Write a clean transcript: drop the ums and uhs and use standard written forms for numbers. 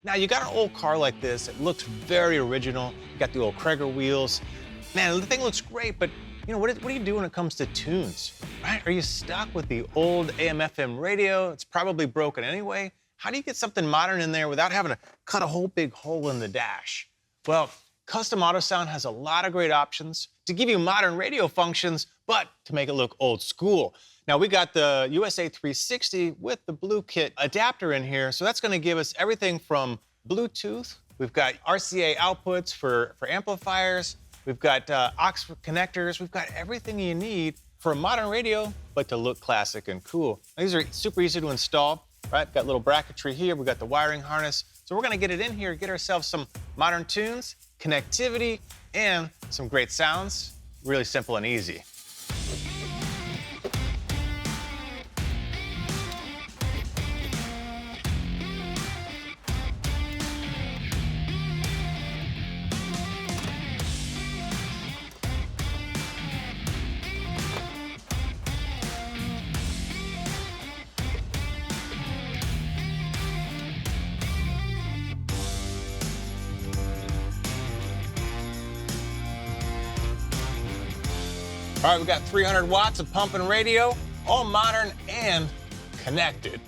Now, you got an old car like this, it looks very original. You got the old Krager wheels. Man, the thing looks great, but what do you do when it comes to tunes, right? Are you stuck with the old AM/FM radio? It's probably broken anyway. How do you get something modern in there without having to cut a whole big hole in the dash? Well, Custom Autosound has a lot of great options to give you modern radio functions, but to make it look old school. Now, we got the USA 360 with the Blue Kit adapter in here, so that's gonna give us everything from Bluetooth. We've got RCA outputs for amplifiers. We've got aux connectors. We've got everything you need for a modern radio, but to look classic and cool. These are super easy to install, right? Got a little bracketry here. We've got the wiring harness. So we're gonna get it in here, get ourselves some modern tunes, connectivity, and some great sounds. Really simple and easy. All right, we got 300 watts of pumping radio, all modern and connected.